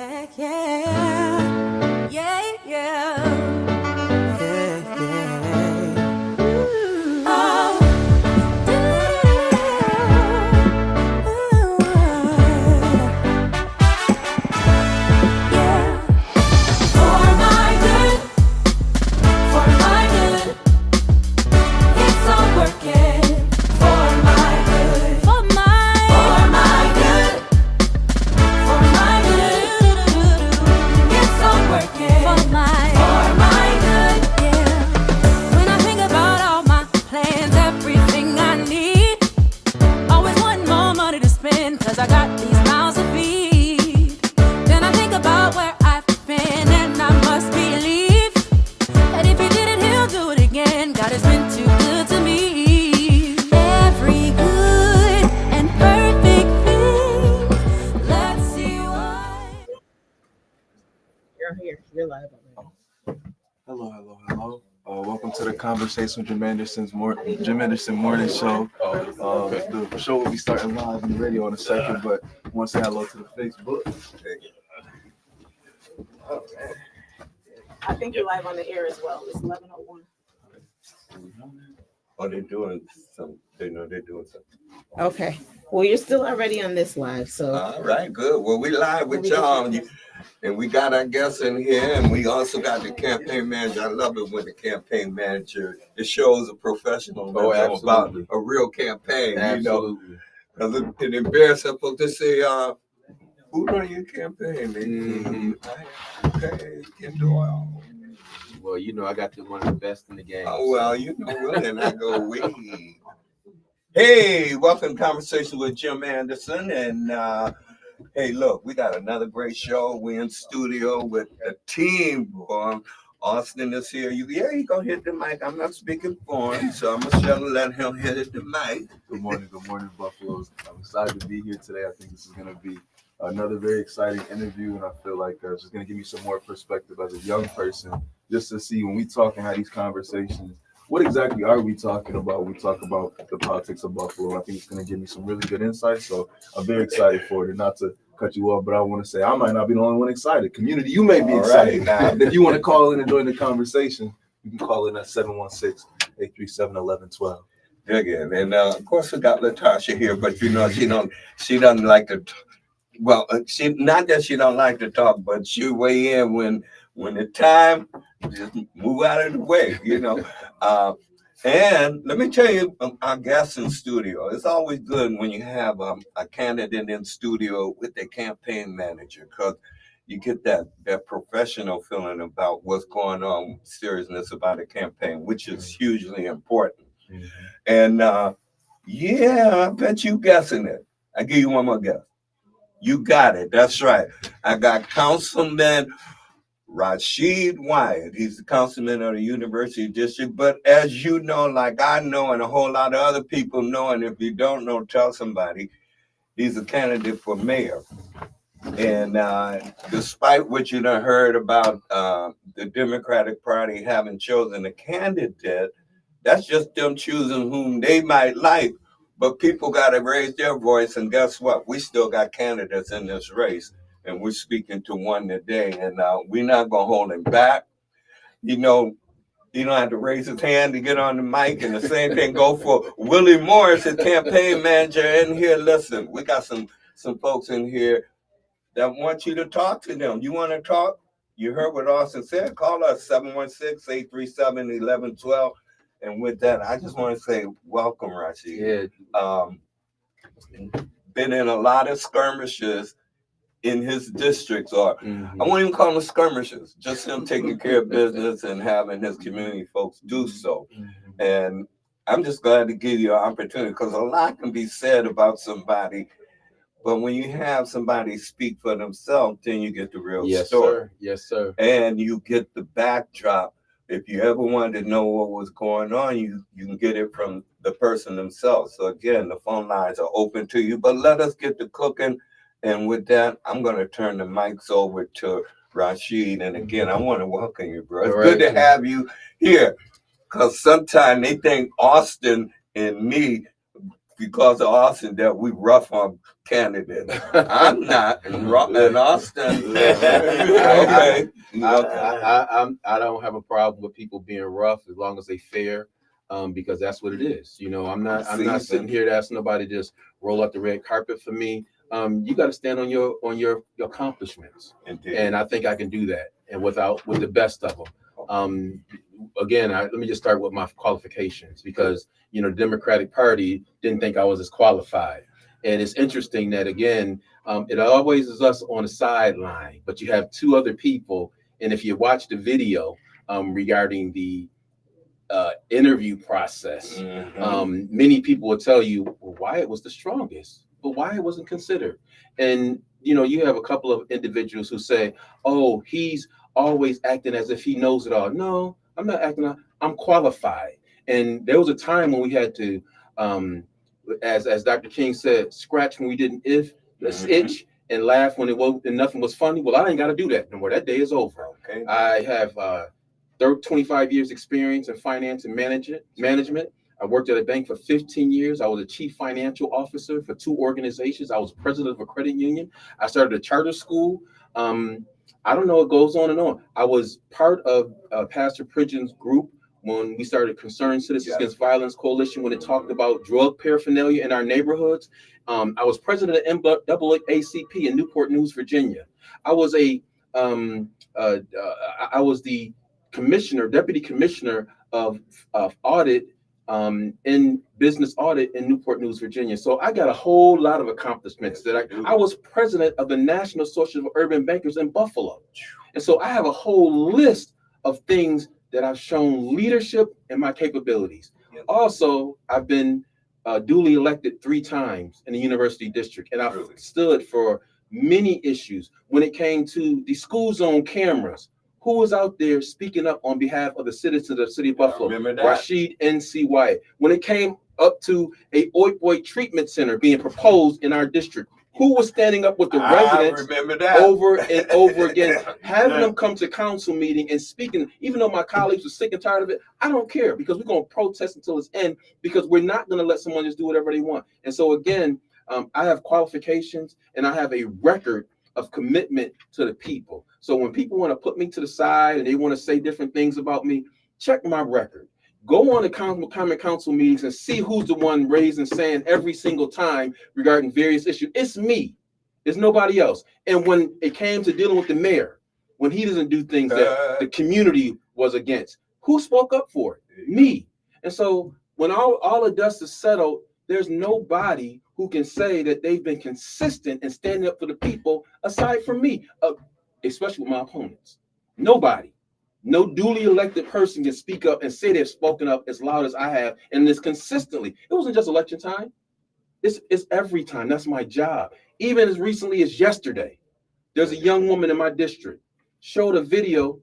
Yeah, yeah, yeah, yeah. Yeah, yeah. Ooh. Oh. Yeah. For my good, for my good, it's all working. For my good, for my good, for my good, it's all working. For my good, yeah. When I think about all my plans, everything I need, always want more money to spend, 'cause I got these mouths to feed. Then I think about where I've been, and I must believe that if he did it, he'll do it again. God has been too good to me. Every good and perfect thing. Let's see what. You're here. You're live already. Hello. Welcome to the Conversation with Jim Anderson Morning Show. The show will be starting live on the radio in a second, but I want to say hello to the Facebook. I think you're live on the air as well. It's 11:01. Oh, they're doing some. They know they're doing something. Okay. Well, you're still already on this live, so. All right, good. Well, we live with y'all, and we got our guests in here, and we also got the campaign manager. I love it when the campaign manager, it shows a professional about a real campaign. Absolutely. You know, because it embarrassing folks to say, "Who run your campaign?" Okay, can do all. Well, you know, I got one of the best in the game. Oh, well, you know, well, and I go, we. Hey, welcome to Conversation with Jim Anderson. And hey, look, we got another great show. We're in studio with the team. Austin is here. He gonna hit the mic. I'm not speaking for him, so I'm gonna let him hit the mic. Good morning, Buffaloes. I'm excited to be here today. I think this is going to be another very exciting interview, and I feel like it's just going to give me some more perspective as a young person, just to see when we talk and have these conversations, what exactly are we talking about? We talk about the politics of Buffalo. I think it's going to give me some really good insight, so I'm very excited for it. And not to cut you off, but I want to say I might not be the only one excited. Community, you may be excited. Right. If you want to call in and join the conversation, you can call in at 716-837-1112. Again, and of course we got Latasha here, but you know she doesn't like to. Well, she not that she don't like to talk, but she weigh in when the time just move out of the way, you know. And let me tell you, our guests in studio. It's always good when you have a candidate in studio with their campaign manager, because you get that professional feeling about what's going on, seriousness about a campaign, which is hugely important. Mm-hmm. And I bet you guessing it. I give you one more guess. You got it. That's right. I got Councilman Rashid Wyatt. He's the councilman of the University District. But as you know, like I know, and a whole lot of other people know, and if you don't know, tell somebody, he's a candidate for mayor. And despite what you done heard about the Democratic Party having chosen a candidate, that's just them choosing whom they might like. But people got to raise their voice, and guess what? We still got candidates in this race, and we're speaking to one today, and we're not going to hold him back. You know, he don't have to raise his hand to get on the mic, and the same thing go for Willie Morris, his campaign manager in here. Listen, we got some folks in here that want you to talk to them. You want to talk? You heard what Austin said. Call us 716-837-1112. And with that, I just want to say welcome, Rashid. Yeah. Been in a lot of skirmishes in his districts, or I won't even call them skirmishes, just him taking care of business and having his community folks do so. And I'm just glad to give you an opportunity, because a lot can be said about somebody, but when you have somebody speak for themselves, then you get the real story. Yes, sir. And you get the backdrop. If you ever wanted to know what was going on, you can get it from the person themselves. So again, the phone lines are open to you, but let us get to cooking. And with that, I'm going to turn the mics over to Rashid. And again, I want to welcome you, bro. It's good to have you here, because sometimes they think Austin and me because of Austin that we rough on candidates. I'm not, and Austin. Okay. I don't have a problem with people being rough as long as they fair, because that's what it is. You know, I'm not sitting here to ask nobody to just roll out the red carpet for me. You got to stand on your accomplishments, Indeed. and I think I can do that, and with the best of them. Again, let me just start with my qualifications, because the Democratic Party didn't think I was as qualified. And it's interesting that, again, it always is us on the sideline, but you have two other people. And if you watch the video regarding the interview process, many people will tell you, well, Wyatt was the strongest, but Wyatt wasn't considered. And you have a couple of individuals who say, oh, he's always acting as if he knows it all. No, I'm not acting. I'm qualified. And there was a time when we had to, as Dr. King said, scratch when we didn't itch, and laugh when nothing was funny. Well, I ain't got to do that no more. That day is over. Okay. I have 25 years experience in finance and management. I worked at a bank for 15 years. I was a chief financial officer for 2 organizations. I was president of a credit union. I started a charter school. I don't know, it goes on and on. I was part of Pastor Pridgeon's group when we started Concerned Citizens Against Violence Coalition, when it talked about drug paraphernalia in our neighborhoods. I was president of NAACP in Newport News, Virginia. I was the deputy commissioner of audit in business audit in Newport News, Virginia. So I got a whole lot of accomplishments. I was president of the National Association of Urban Bankers in Buffalo. And so I have a whole list of things that I've shown leadership and my capabilities. Also, I've been duly elected 3 times in the university district, and I've stood for many issues. When it came to the school zone cameras, who was out there speaking up on behalf of the citizens of the city of Buffalo? Rashid N.C. Wyatt. When it came up to a opioid treatment center being proposed in our district, who was standing up with the residents over and over again, having them come to council meeting and speaking, even though my colleagues were sick and tired of it? I don't care, because we're going to protest until it's end, because we're not going to let someone just do whatever they want. And so again, I have qualifications and I have a record of commitment to the people. So when people want to put me to the side and they want to say different things about me, check my record. Go on the common council meetings and see who's the one raising sand every single time regarding various issues. It's me. It's nobody else. And when it came to dealing with the mayor, when he doesn't do things that the community was against, who spoke up for it? Me. And so when all the dust is settled, there's nobody who can say that they've been consistent in standing up for the people aside from me, especially with my opponents. Nobody. No duly elected person can speak up and say they've spoken up as loud as I have, and this consistently. It wasn't just election time. It's every time. That's my job. Even as recently as yesterday, there's a young woman in my district showed a video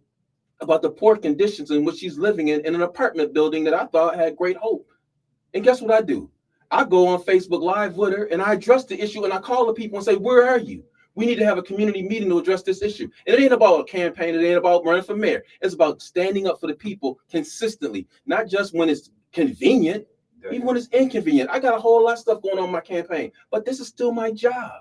about the poor conditions in which she's living in an apartment building that I thought had great hope. And guess what I do? I go on Facebook Live with her and I address the issue, and I call the people and say, where are you? We need to have a community meeting to address this issue. And it ain't about a campaign. It ain't about running for mayor. It's about standing up for the people consistently, not just when it's convenient, even when it's inconvenient. I got a whole lot of stuff going on in my campaign, but this is still my job.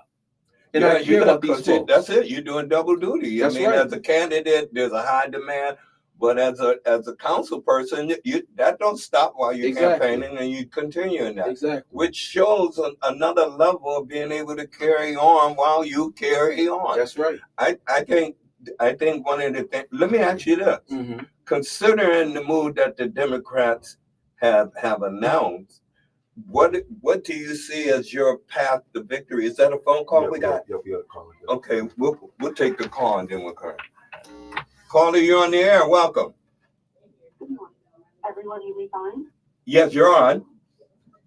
And I care about these folks. That's it. You're doing double duty. That's right. As a candidate, there's a high demand. But as a council person, that don't stop while you're campaigning, and you continue in that. Exactly. Which shows another level of being able to carry on while you carry on. That's right. I think one of the things, let me ask you this. Mm-hmm. Considering the move that the Democrats have announced, what do you see as your path to victory? Is that a phone call we got? Yep, call. Okay, we'll take the call and then we'll come. Caller, you're on the air. Welcome. Everyone hear me fine? Yes, you're on.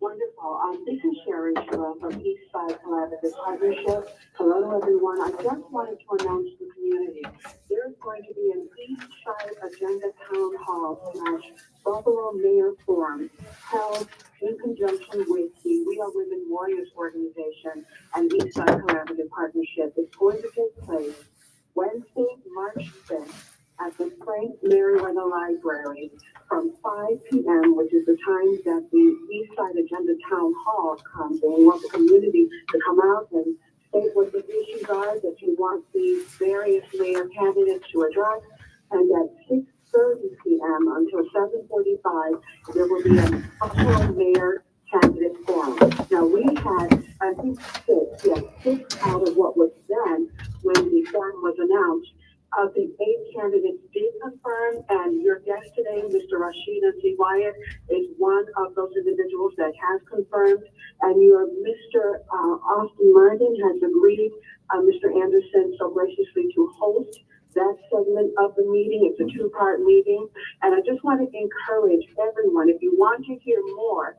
Wonderful. This is Sharon Shiro from Eastside Collaborative Partnership. Hello, everyone. I just wanted to announce to the community there's going to be an Eastside Agenda Town Hall / Buffalo Mayor Forum held in conjunction with the We Are Women Warriors organization and Eastside Collaborative Partnership. It's going to take place Wednesday, March 5th at the Frank Merriweather Library from 5 p.m., which is the time that the East Side Agenda Town Hall comes. And we want the community to come out and state what the issues are that you want these various mayor candidates to address. And at 6:30 p.m. until 7:45, there will be a Buffalo Mayor candidate forum. Now, we had, I think, six out of what was then, when the forum was announced. Of the 8 candidates did confirm, and your guest today, Mr. Rashida T. Wyatt, is one of those individuals that has confirmed. And your Mr. Austin Martin has agreed, Mr. Anderson, so graciously to host that segment of the meeting. It's a 2-part meeting. And I just want to encourage everyone, if you want to hear more,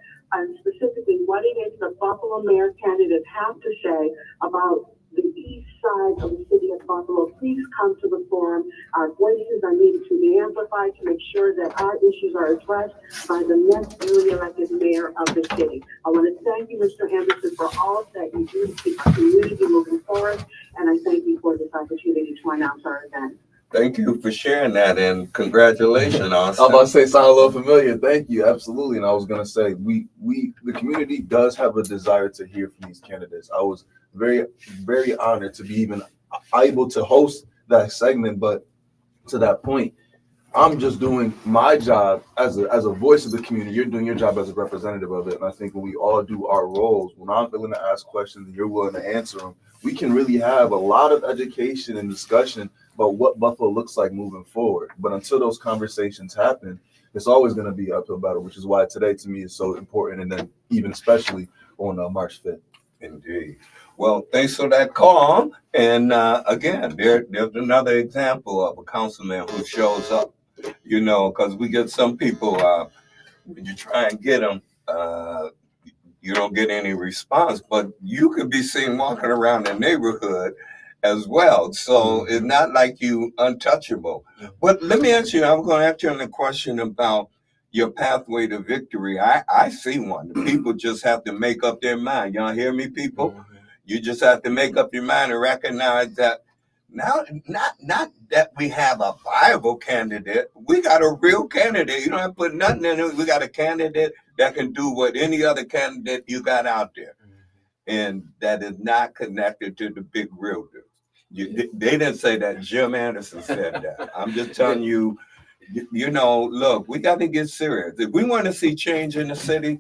specifically what it is the Buffalo mayor candidates have to say about the east side of the city of Buffalo, please come to the forum. Our voices are needed to be amplified to make sure that our issues are addressed by the next newly elected mayor of the city. I want to thank you, Mr. Anderson, for all that you do to keep our community moving forward, and I thank you for this opportunity to announce our event. Thank you for sharing that, and congratulations, Austin. I was about to say, sound a little familiar. Thank you, absolutely. And I was gonna say, the community does have a desire to hear from these candidates. I was very, very honored to be even able to host that segment. But to that point, I'm just doing my job as a voice of the community. You're doing your job as a representative of it. And I think when we all do our roles, when I'm willing to ask questions and you're willing to answer them, we can really have a lot of education and discussion about what Buffalo looks like moving forward. But until those conversations happen, it's always going to be an uphill battle, which is why today to me is so important. And then even especially on March 5th. Indeed. Well, thanks for that call. And again, there's another example of a councilman who shows up, because we get some people, when you try and get them, you don't get any response, but you could be seen walking around the neighborhood as well. So it's not like you untouchable. But let me ask you, I'm going to ask you a question about your pathway to victory. I see one. The people just have to make up their mind. Y'all hear me, people? You just have to make up your mind and recognize that now, not that we have a viable candidate. We got a real candidate. You don't have to put nothing in it. We got a candidate that can do what any other candidate you got out there. And that is not connected to the big realtors. They didn't say that. Jim Anderson said that. I'm just telling you, look, we got to get serious. If we want to see change in the city,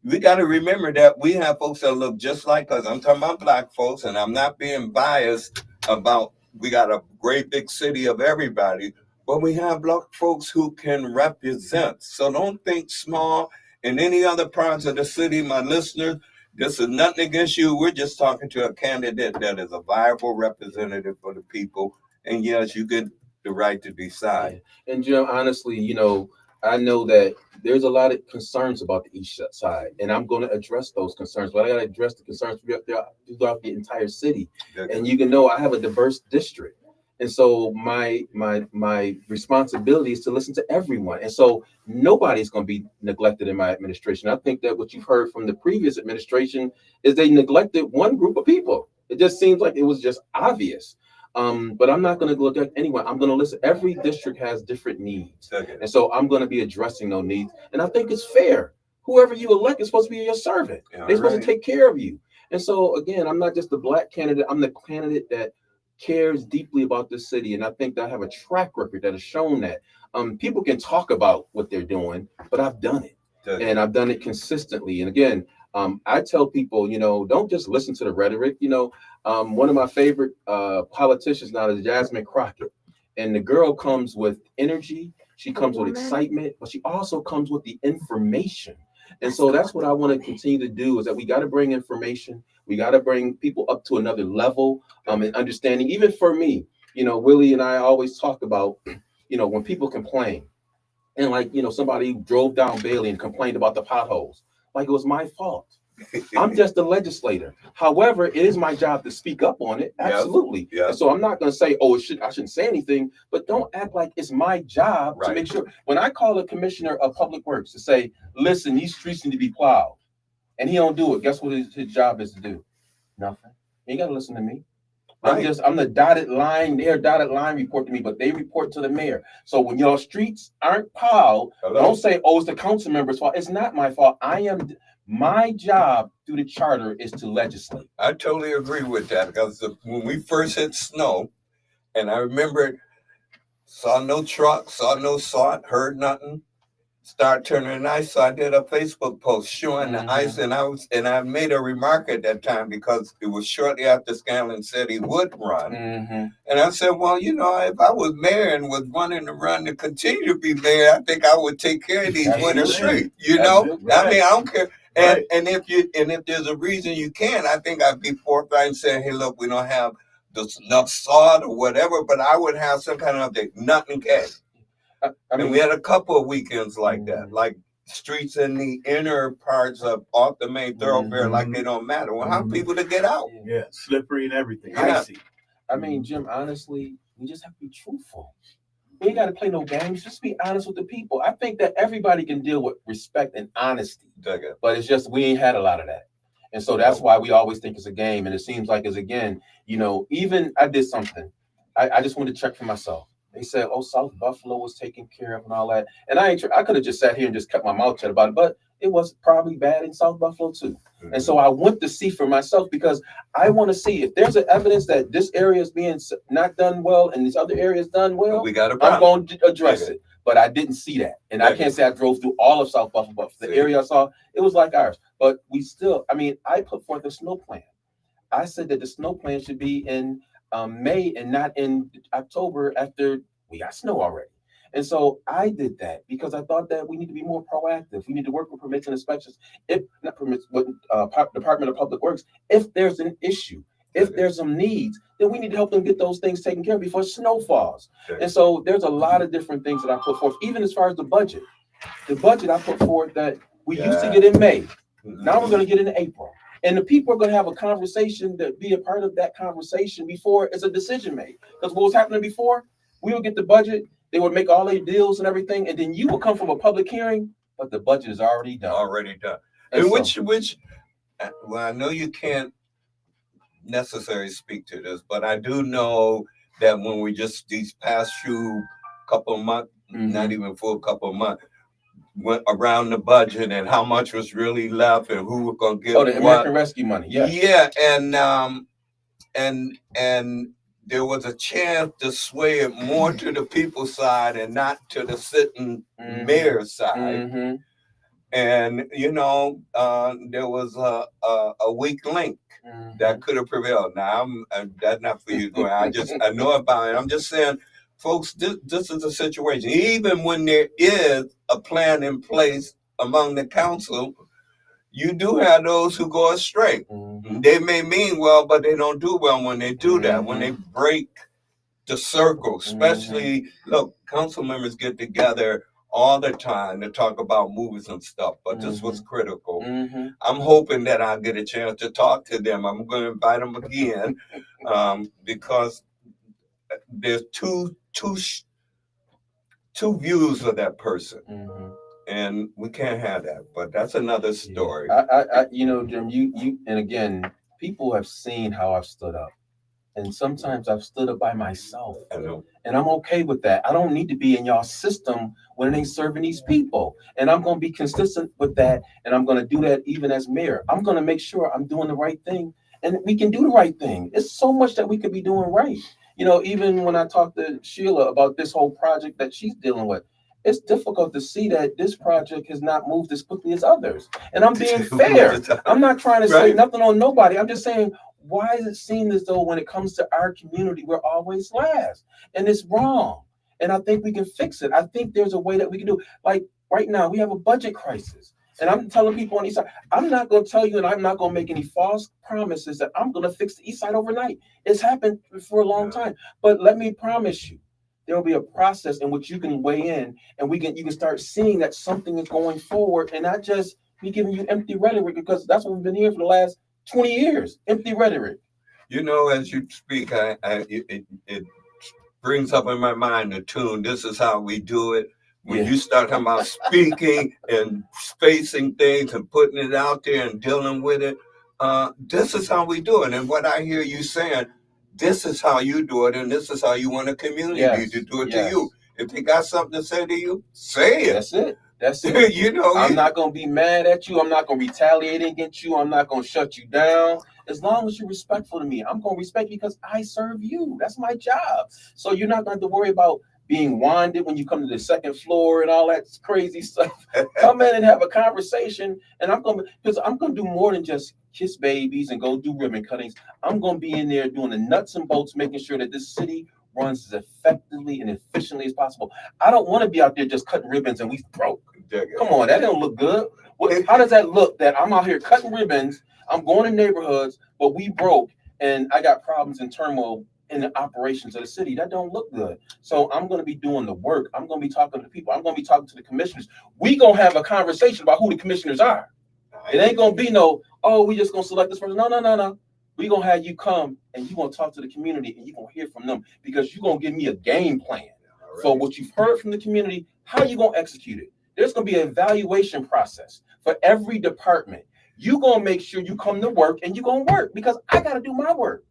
we got to remember that we have folks that look just like us. I'm talking about Black folks, and I'm not being biased about we got a great big city of everybody, but we have Black folks who can represent. So don't think small. In any other parts of the city, my listeners, this is nothing against you. We're just talking to a candidate that is a viable representative for the people. And yes, you get the right to decide. Yeah. And Jim, honestly, I know that there's a lot of concerns about the east side, and I'm going to address those concerns, but I got to address the concerns throughout the entire city. Okay. And I have a diverse district. And so my responsibility is to listen to everyone. And so nobody's going to be neglected in my administration. I think that what you've heard from the previous administration is they neglected one group of people. It just seems like it was just obvious. But I'm not going to look at anyone. I'm going to listen. Every district has different needs. Okay. And so I'm going to be addressing those needs. And I think it's fair. Whoever you elect is supposed to be your servant. They're supposed to take care of you. And so, again, I'm not just the Black candidate. I'm the candidate that cares deeply about this city. And I think that I have a track record that has shown that. People can talk about what they're doing, but I've done it. Okay. And I've done it consistently. And again, I tell people, don't just listen to the rhetoric. One of my favorite politicians now is Jasmine Crockett. And the girl comes with energy. She comes with excitement, but she also comes with the information. And so that's what I want to continue to do, is that we got to bring information. We got to bring people up to another level and understanding. Even for me, Willie and I always talk about, when people complain and somebody drove down Bailey and complained about the potholes, like it was my fault. I'm just a legislator. However, it is my job to speak up on it. Absolutely. Yeah. And so I'm not going to say, I shouldn't say anything, but don't act like it's my job to make sure. When I call a commissioner of public works to say, listen, these streets need to be plowed, and he don't do it, guess what his job is to do? Nothing. You got to listen to me. Right. I'm the dotted line. Their dotted line report to me, but they report to the mayor. So when your streets aren't plowed, don't say, "Oh, it's the council member's fault." It's not my fault. My job through the charter is to legislate. I totally agree with that because when we first hit snow, and I remember saw no truck, saw no salt, heard nothing. Start turning ice. So I did a Facebook post showing the ice, and I made a remark at that time because it was shortly after Scanlon said he would run. And I said, well, you know, if I was mayor and was wanting to run to continue to be mayor, I think I would take care of these winter streets. You know, I mean, I don't care. And if there's a reason you can, I think I'd be forthright and saying, hey, look, we don't have enough salt or whatever, but I would have some kind of update. Nothing came. I mean, we had a couple of weekends like that, like streets in the inner parts of off the main thoroughfare, like they don't matter. Well, how people to get out? Yeah, slippery and everything. Yeah. Icy. I mean, Jim, honestly, we just have to be truthful. We ain't got to play no games. Just be honest with the people. I think that everybody can deal with respect and honesty, but it's just we ain't had a lot of that. And so that's why we always think it's a game. And it seems like it's again, you know, even I did something. I just wanted to check for myself. They said, "Oh, South Buffalo was taken care of and all that." And I could have just sat here and just kept my mouth shut about it, but it was probably bad in South Buffalo too. And so I went to see for myself because I want to see if there's evidence that this area is being not done well and this other area is done well. We got a I'm going to address it. But I didn't see that. And I can't say I drove through all of South Buffalo, but the area I saw, it was like ours. But we still, I mean, I put forth a snow plan. I said that the snow plan should be in May and not in October after we got snow already. And so I did that because I thought that we need to be more proactive. We need to work with permits and inspections, if not permits, but Department of Public Works. If there's an issue, if there's some needs, then we need to help them get those things taken care of before snow falls. And so there's a lot of different things that I put forth, even as far as the budget. The budget I put forth that we used to get in May. Now we're going to get in April. And the people are going to have a conversation, to be a part of that conversation before it's a decision made. Because what was happening before, we would get the budget, they would make all their deals and everything, and then you will come from a public hearing, but the budget is already done. And well, I know you can't necessarily speak to this, but I do know that when we just these past few couple of months, not even full couple of months, went around the budget and how much was really left and who was going to give the American Rescue money. Yeah, and there was a chance to sway it more to the people's side and not to the sitting mayor's side. And you know, there was a weak link that could have prevailed. Now, that's not for you to go. I know about it. I'm just saying, folks, this is a situation. Even when there is a plan in place among the council, you do have those who go astray. They may mean well, but they don't do well when they do that, when they break the circle. Especially, look, council members get together all the time to talk about movies and stuff, but this was critical. I'm hoping that I'll get a chance to talk to them. I'm going to invite them again because there's two views of that person. And we can't have that, but that's another story. You know, Jim, you, and again, people have seen how I've stood up, and sometimes I've stood up by myself. I know, and I'm okay with that. I don't need to be in y'all system when it ain't serving these people, and I'm going to be consistent with that, and I'm going to do that even as mayor. I'm going to make sure I'm doing the right thing, and we can do the right thing. It's so much that we could be doing right. You know, even when I talked to Sheila about this whole project that she's dealing with, it's difficult to see that this project has not moved as quickly as others. And I'm being fair. I'm not trying to say nothing on nobody. I'm just saying, why is it seem as though when it comes to our community, we're always last? And it's wrong. And I think we can fix it. I think there's a way that we can do it. Like right now, we have a budget crisis. And I'm telling people on the east side, I'm not going to tell you and I'm not going to make any false promises that I'm going to fix the east side overnight. It's happened for a long time. But let me promise you, there will be a process in which you can weigh in and you can start seeing that something is going forward and not just me giving you empty rhetoric, because that's what we've been hearing for the last 20 years, empty rhetoric. You know, as you speak, it brings up in my mind the tune, "This Is How We Do It." When you start talking about speaking and spacing things and putting it out there and dealing with it, this is how we do it. And what I hear you saying, this is how you do it, and this is how you want the community Yes, to do it yes. to you. If they got something to say to you, say it. That's it. That's it. You know, I'm not gonna be mad at you. I'm not gonna retaliate against you. I'm not gonna shut you down. As long as you're respectful to me, I'm gonna respect you because I serve you. That's my job. So you're not gonna have to worry about being winded when you come to the second floor and all that crazy stuff. Come in and have a conversation, and I'm gonna do more than just kiss babies and go do ribbon cuttings. I'm gonna be in there doing the nuts and bolts, making sure that this city runs as effectively and efficiently as possible. I don't want to be out there just cutting ribbons and we broke. Come on, that don't look good. How does that look that I'm out here cutting ribbons, I'm going in neighborhoods, but we broke and I got problems and turmoil in the operations of the city? That don't look good. So I'm going to be doing the work. I'm going to be talking to people. I'm going to be talking to the commissioners. We going to have a conversation about who the commissioners are. It ain't going to be no, oh, we just going to select this person. No. We going to have you come and you going to talk to the community and you going to hear from them because you're going to give me a game plan for what you've heard from the community. How you going to execute it? There's going to be an evaluation process for every department. You going to make sure you come to work and you going to work because I got to do my work.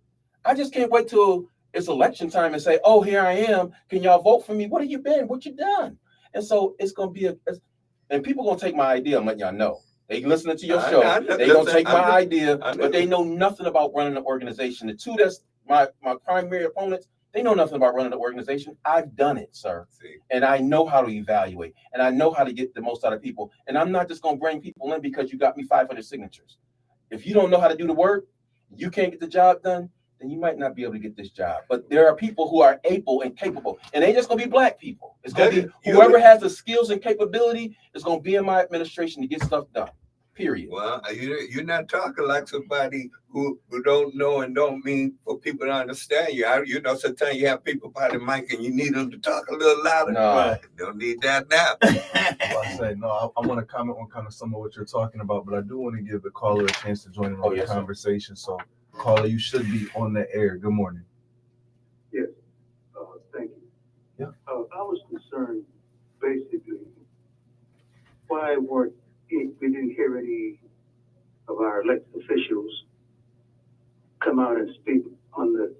I just can't wait till it's election time and say, oh, here I am. Can y'all vote for me? What have you been? What you done? And so it's going to be and people going to take my idea. I'm letting y'all know. They listening to your show. They going to take my idea, but they know nothing about running an organization. The two that's my primary opponents, they know nothing about running an organization. I've done it, sir. And I know how to evaluate. And I know how to get the most out of people. And I'm not just going to bring people in because you got me 500 signatures. If you don't know how to do the work, you can't get the job done, then you might not be able to get this job. But there are people who are able and capable. And they ain't just going to be black people. It's going to be whoever has the skills and capability is going to be in my administration to get stuff done. Period. Well, you're not talking like somebody who don't know and don't mean for people to understand you. You know, sometimes you have people by the mic and you need them to talk a little louder. No. Don't need that now. I say no. I want to comment on kind of some of what you're talking about, but I do want to give the caller a chance to join in on the conversation. So, caller, you should be on the air. Good morning. Yes. Thank you. Yeah. I was concerned, basically, why we didn't hear any of our elected officials come out and speak on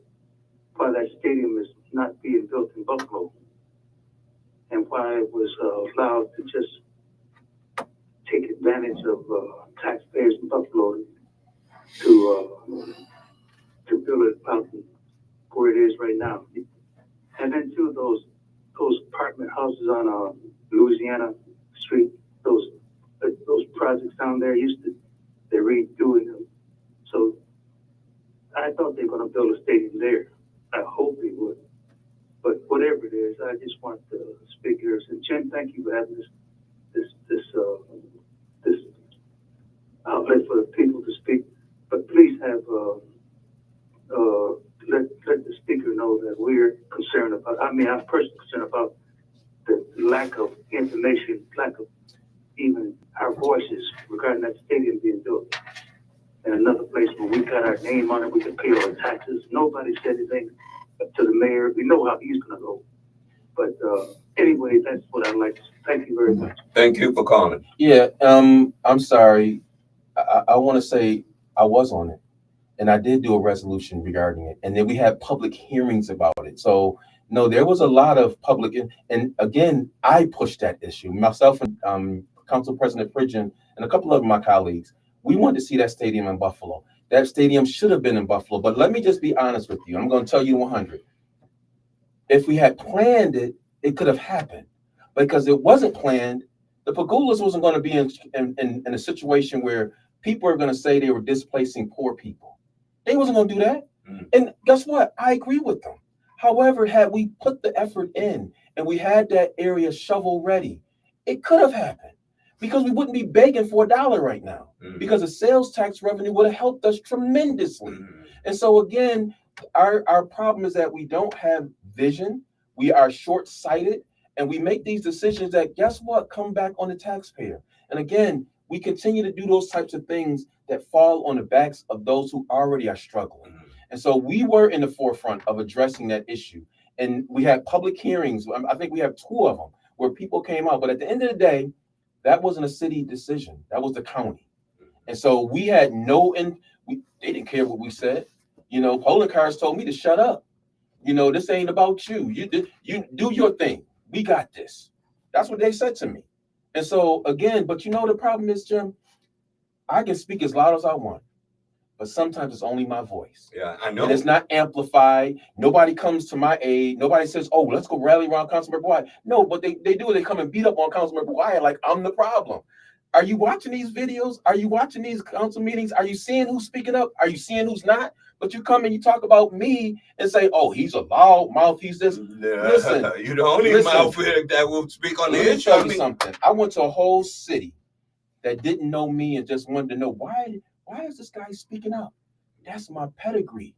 why that stadium is not being built in Buffalo, and why it was allowed to just take advantage of taxpayers in Buffalo to build it out where it is right now. And then too, those apartment houses on Louisiana Street, those projects down there they're redoing them. So I thought they were going to build a stadium there. I hope they would. But whatever it is, I just want to speak here. So Jim, thank you for having this outlet for the people to speak. But please have let the speaker know that we're concerned about. I mean, I'm personally concerned about the lack of information, lack of even our voices regarding that stadium being built. And another place where we got our name on it, we can pay our taxes. Nobody said anything to the mayor. We know how he's going to go. But anyway, that's what I'd like to say. Thank you very much. Thank you for calling. Yeah, I'm sorry. I want to say I was on it. And I did do a resolution regarding it. And then we had public hearings about it. So, no, there was a lot of public. And again, I pushed that issue. Myself and Council President Pridgeon and a couple of my colleagues, we wanted to see that stadium in Buffalo. That stadium should have been in Buffalo. But let me just be honest with you. I'm going to tell you 100. If we had planned it, it could have happened. Because it wasn't planned, the Pagulas wasn't going to be in a situation where people are going to say they were displacing poor people. They wasn't going to do that. And guess what? I agree with them. However, had we put the effort in and we had that area shovel ready, it could have happened because we wouldn't be begging for $1 right now because the sales tax revenue would have helped us tremendously. And so again, our problem is that we don't have vision. We are short-sighted and we make these decisions that, guess what, come back on the taxpayer. And again, we continue to do those types of things that fall on the backs of those who already are struggling. And so we were in the forefront of addressing that issue. And we had public hearings. I think we have 2 of them where people came out. But at the end of the day, that wasn't a city decision. That was the county. And so we had they didn't care what we said. You know, polling cards told me to shut up. You know, this ain't about you. You do your thing. We got this. That's what they said to me. And so again, but you know the problem is, Jim, I can speak as loud as I want, but sometimes it's only my voice. Yeah, I know. And it's not amplified. Nobody comes to my aid. Nobody says, oh, let's go rally around Councilmember Wyatt. No, but they do. They come and beat up on Councilmember Wyatt like I'm the problem. Are you watching these videos? Are you watching these council meetings? Are you seeing who's speaking up? Are you seeing who's not? But you come and you talk about me and say, oh, he's a loud mouth. He's this. Listen, you're the only mouth that will speak on the let me issue. tell you something. I went to a whole city that didn't know me and just wanted to know why is this guy speaking up? That's my pedigree.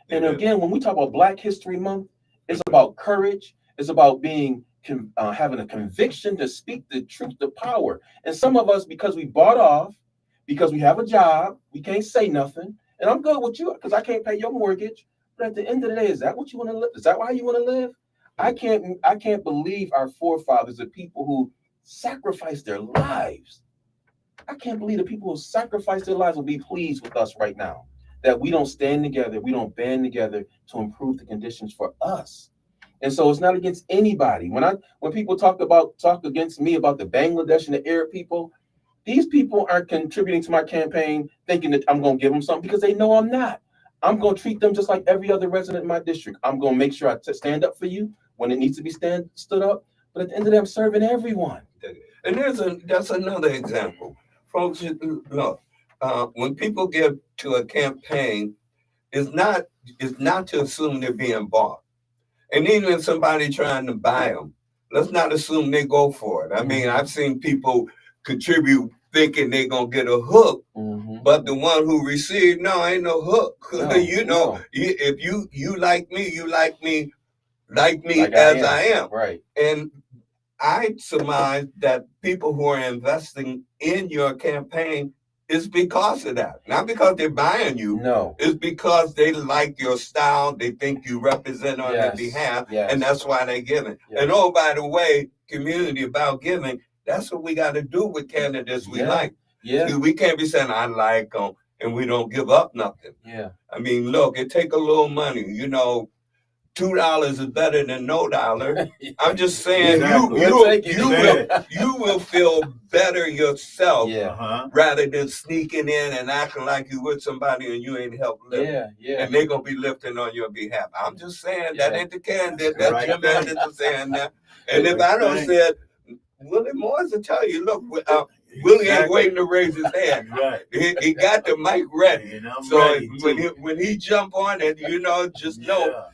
And again, when we talk about Black History Month, it's about courage. It's about being having a conviction to speak the truth to power. And some of us, because we bought off, because we have a job, we can't say nothing. And I'm good with you because I can't pay your mortgage. But at the end of the day, is that what you want to live? Is that how you want to live? I can't believe our forefathers, the people who sacrificed their lives. I can't believe the people who sacrificed their lives will be pleased with us right now. That we don't stand together, we don't band together to improve the conditions for us. And so it's not against anybody. When people talk against me about the Bangladesh and the Arab people, these people aren't contributing to my campaign thinking that I'm going to give them something because they know I'm not. I'm going to treat them just like every other resident in my district. I'm going to make sure I stand up for you when it needs to be stood up. But at the end of the day, I'm serving everyone. And that's another example. Folks, look, when people give to a campaign, it's not to assume they're being bought. And even if somebody trying to buy them, let's not assume they go for it. I mean, I've seen people contribute thinking they're going to get a hook, but the one who received, no, ain't no hook. No. If you like me, you like me as I am. Right. And I surmise that people who are investing in your campaign is because of that. Not because they're buying you. No. It's because they like your style. They think you represent on their behalf. Yes. And that's why they're giving. Yes. And oh, by the way, community about giving, that's what we got to do with candidates we like. Yeah. We can't be saying, I like them, and we don't give up nothing. Yeah. I mean, look, it take a little money. You know, $2 is better than no dollar. I'm just saying, you will feel better yourself rather than sneaking in and acting like you with somebody and you ain't helped lift. Yeah. And they're gonna be lifting on your behalf. I'm just saying that ain't the candidate. That's Jim Anderson saying that. And if I don't say it, Willie Morris will tell you, look, Willie ain't waiting to raise his hand. He got the mic ready. So when he jump on it, just know.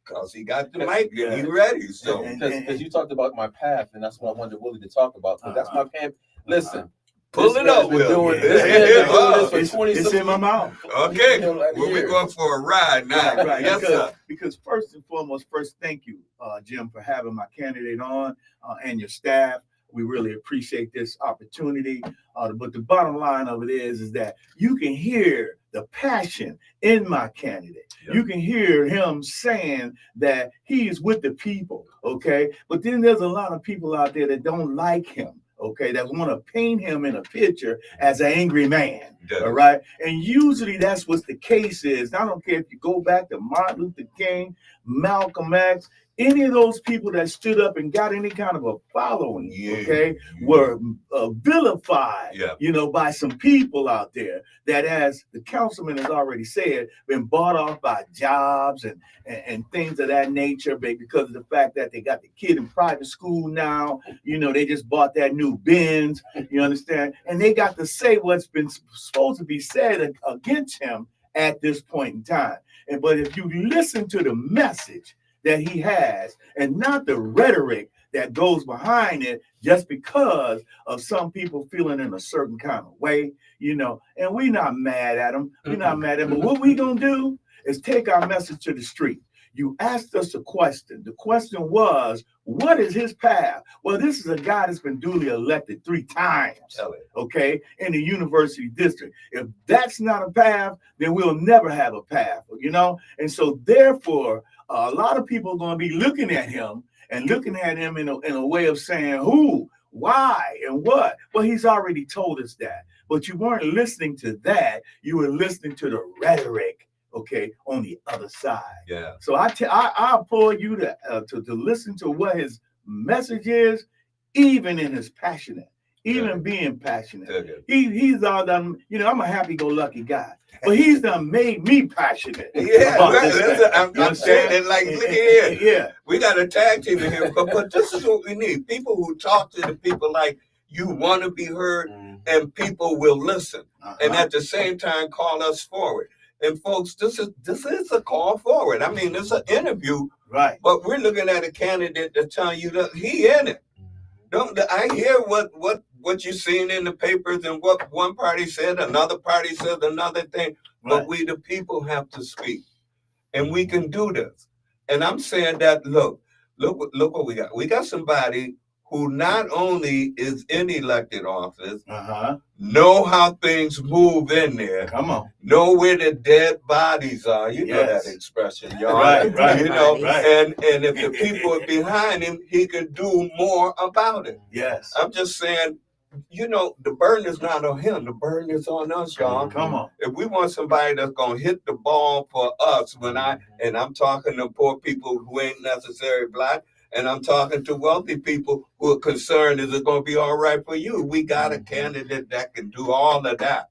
Because he got the mic and he ready. So because you talked about my path, and that's what I wanted Willie to talk about. Because that's my path. Listen, pull it up, Willie. It's in my mouth. Okay, we're going for a ride now. Right. Yes, sir. Because first and foremost, thank you, Jim, for having my candidate on and your staff. We really appreciate this opportunity. But the bottom line of it is that you can hear the passion in my candidate. Yep. You can hear him saying that he is with the people, okay? But then there's a lot of people out there that don't like him, okay, that want to paint him in a picture as an angry man, all right? And usually that's what the case is. I don't care if you go back to Martin Luther King, Malcolm X, any of those people that stood up and got any kind of a following, okay, were vilified, by some people out there that, as the councilman has already said, been bought off by jobs and things of that nature because of the fact that they got the kid in private school now. They just bought that new Benz, you understand? And they got to say what's been supposed to be said against him at this point in time. But if you listen to the message that he has and not the rhetoric that goes behind it just because of some people feeling in a certain kind of way, and we're not mad at him. We're not mad at him. But what we gonna do is take our message to the street. You asked us a question. The question was, what is his path? Well, this is a guy that's been duly elected 3 times, okay, in the university district. If that's not a path, then we'll never have a path, And so therefore, a lot of people are going to be looking at him in a way of saying who, why, and what. Well, he's already told us that. But you weren't listening to that. You were listening to the rhetoric okay, on the other side. Yeah. So I implore you to listen to what his message is, even in his passionate, even being passionate. He's all done. You know, I'm a happy-go-lucky guy, but he's done made me passionate. I'm saying it like, look at here. Yeah, We got a tag team in here, but this is what we need: people who talk to the people like you want to be heard, and people will listen, and at the same time call us forward. And folks, this is a call forward. I mean, it's an interview, right? But we're looking at a candidate that's telling you that he in it. Don't I hear what you seen in the papers and what one party said, another party said another thing. But we the people have to speak, and we can do this. And I'm saying that look what we got. We got somebody who not only is in elected office, know how things move in there. Come on. Know where the dead bodies are. You know that expression, y'all. Right. You know, and if the people are behind him, he can do more about it. Yes. I'm just saying, you know, the burden is not on him. The burden is on us, y'all. Come on. If we want somebody that's gonna hit the ball for us, and I'm talking to poor people who ain't necessarily Black, and I'm talking to wealthy people who are concerned, is it going to be all right for you? We got a candidate that can do all of that,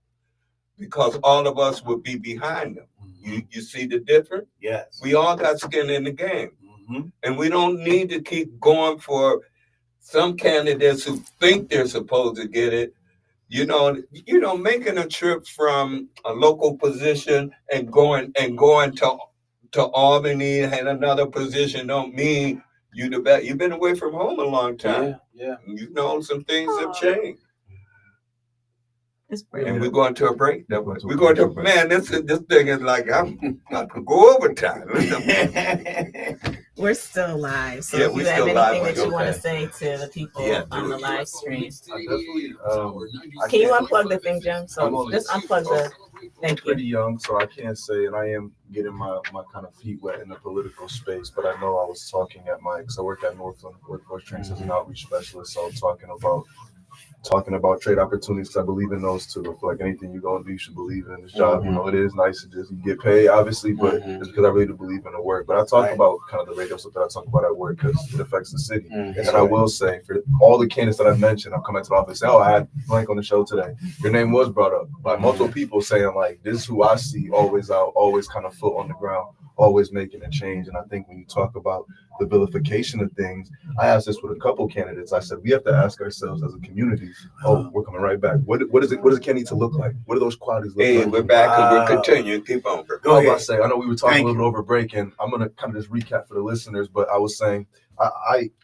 because all of us will be behind them. You see the difference? Yes. We all got skin in the game. And we don't need to keep going for some candidates who think they're supposed to get it. You know, making a trip from a local position and going to Albany and another position don't mean you the best. You've been away from home a long time. Yeah. You know, some things have changed. It's And we're going to a break. We're going to, man, this thing is like, I'm going to go overtime. We're still live. So Yeah, if we you have still live, anything that you want to okay. say to the people on the live stream. I definitely, Can you unplug the thing, Jim? So just unplug the. Thank you. Pretty young, so I can't say, and I am getting my kind of feet wet in the political space, but I know I was talking because I work at Northland Workforce Training as an outreach specialist, so I'm talking about trade opportunities. I believe in those too. I feel like anything you're gonna do, you should believe in this job. You know, it is nice to just get paid, obviously, but it's because I really do believe in the work. But I talk about kind of the radio stuff that I talk about at work because it affects the city. And I will say, for all the candidates that I've mentioned, I've come into the office and say, I had blank on the show today. Your name was brought up by multiple people saying, like, this is who I see always out, always kind of foot on the ground, always making a change. And I think when you talk about the vilification of things, I asked this with a couple candidates. I said, we have to ask ourselves as a community, we're coming right back. What does Ken need to look like? What do those qualities look like? Hey, we're back and we're continuing. Keep on. Go ahead. I know we were talking a little bit over break, and I'm gonna kind of just recap for the listeners, but I was saying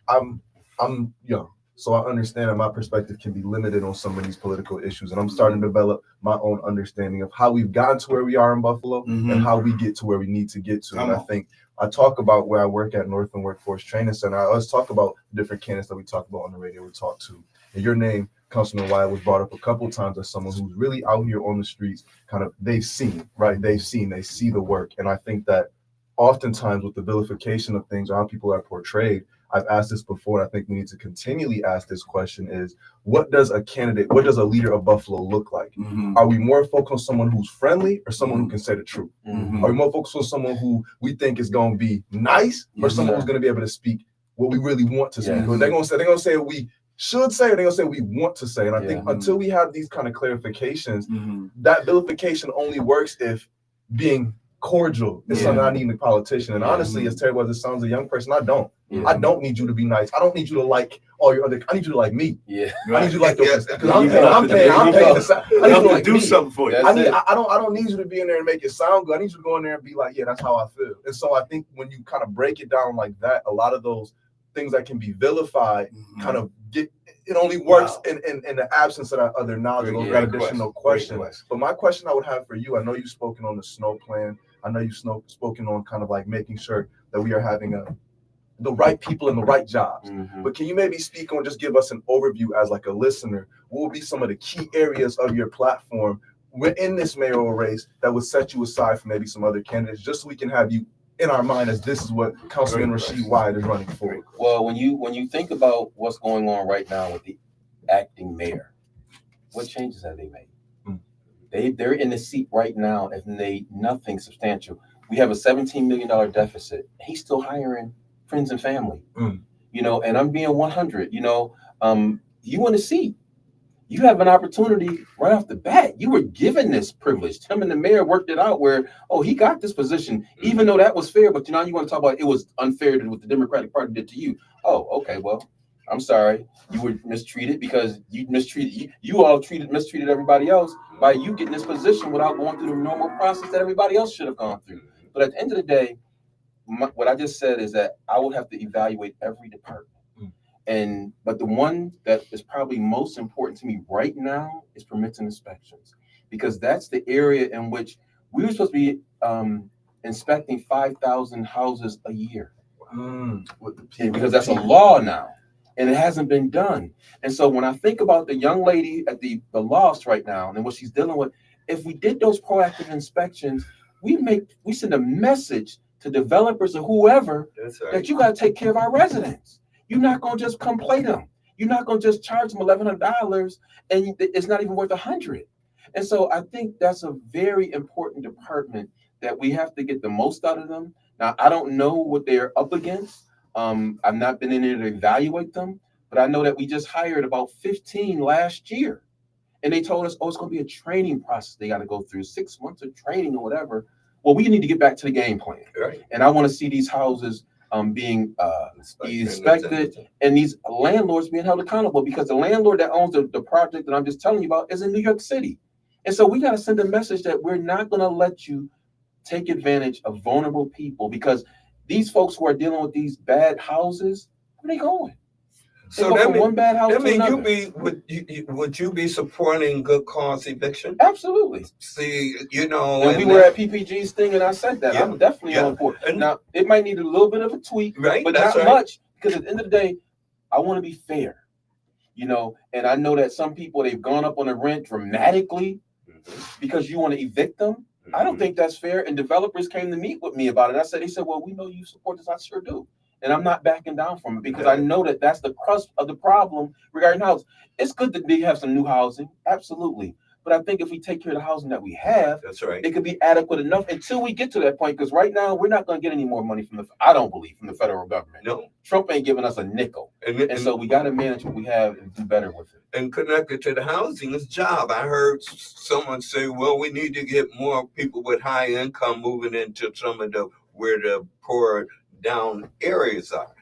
I'm young. So I understand that my perspective can be limited on some of these political issues, and I'm starting to develop my own understanding of how we've gotten to where we are in Buffalo and how we get to where we need to get to. And I think I talk about where I work at Northland Workforce Training Center. I always talk about different candidates that we talk about on the radio. We talk to, and your name, Councilman Wyatt, was brought up a couple of times as someone who's really out here on the streets. Kind of, they've seen, right? They see the work, and I think that oftentimes with the vilification of things or how people are portrayed, I've asked this before, and I think we need to continually ask this question is, what does a leader of Buffalo look like? Are we more focused on someone who's friendly or someone who can say the truth? Are we more focused on someone who we think is going to be nice or someone who's going to be able to speak what we really want to speak? Or they're going to say what we should say, or they're going to say what we want to say. And I think until we have these kind of clarifications, that vilification only works if being cordial is something I need in a politician. And honestly, as terrible as it sounds, a young person, I don't need you to be nice. I don't need you to like all your other. I need you to like me. I need you to like the because I'm paying. I need you to like do something for you. I don't need you to be in there and make it sound good. I need you to go in there and be like, yeah, that's how I feel. And so I think when you kind of break it down like that, a lot of those things that can be vilified kind of get. It only works in the absence of that other knowledge or that additional question. But my question I would have for you, I know you've spoken on the snow plan. I know you've spoken on kind of like making sure that we are having the right people in the right jobs. But can you maybe speak on, just give us an overview as like a listener, what would be some of the key areas of your platform within this mayoral race that would set you aside from maybe some other candidates, just so we can have you in our mind as this is what Councilman Rasheed Wyatt is running for? Well, when you think about what's going on right now with the acting mayor, what changes have they made? They're in the seat right now and they nothing substantial. We have a $17 million deficit. He's still hiring friends and family. You know, and I'm being 100. You know, you in a seat. You have an opportunity right off the bat. You were given this privilege. Him and the mayor worked it out where, oh, he got this position, even though that was fair. But you know, you want to talk about it was unfair to what the Democratic Party did to you. Oh, okay, well, I'm sorry. You were mistreated because you mistreated you all mistreated everybody else by you getting this position without going through the normal process that everybody else should have gone through. But at the end of the day, what I just said is that I would have to evaluate every department. But the one that is probably most important to me right now is permits and inspections, because that's the area in which we were supposed to be inspecting 5,000 houses a year. Because that's a law now, and it hasn't been done. And so when I think about the young lady at the loft right now and what she's dealing with, if we did those proactive inspections, we send a message to developers or whoever that you got to take care of our residents. You're not going to just come play them. You're not going to just charge them $1,100 and it's not even worth $100. And so I think that's a very important department that we have to get the most out of them. Now, I don't know what they're up against. I've not been in there to evaluate them, but I know that we just hired about 15 last year. And they told us, oh, it's going to be a training process they got to go through, 6 months of training or whatever. Well, we need to get back to the game plan. Right. And I want to see these houses being inspected and these landlords being held accountable, because the landlord that owns the project that I'm just telling you about is in New York City. And so we got to send a message that we're not going to let you take advantage of vulnerable people, because these folks who are dealing with these bad houses, where are they going? So that means one bad house. That means would you be supporting good cause eviction? Absolutely. See, you know, and we were at PPG's thing, and I said that I'm definitely on board. Now it might need a little bit of a tweak, right? But not much, because at the end of the day, I want to be fair, you know. And I know that some people, they've gone up on the rent dramatically because you want to evict them. I don't think that's fair. And developers came to meet with me about it. They said, well, we know you support this. I sure do. And I'm not backing down from it, because I know that that's the crust of the problem regarding housing. It's good that they have some new housing, absolutely. But I think if we take care of the housing that we have, that's right, it could be adequate enough until we get to that point. Because right now, we're not going to get any more money I don't believe, from the federal government. No. Trump ain't giving us a nickel. And so we got to manage what we have and do better with it. And connected to the housing is job. I heard someone say, well, we need to get more people with high income moving into some of where the poor down areas are.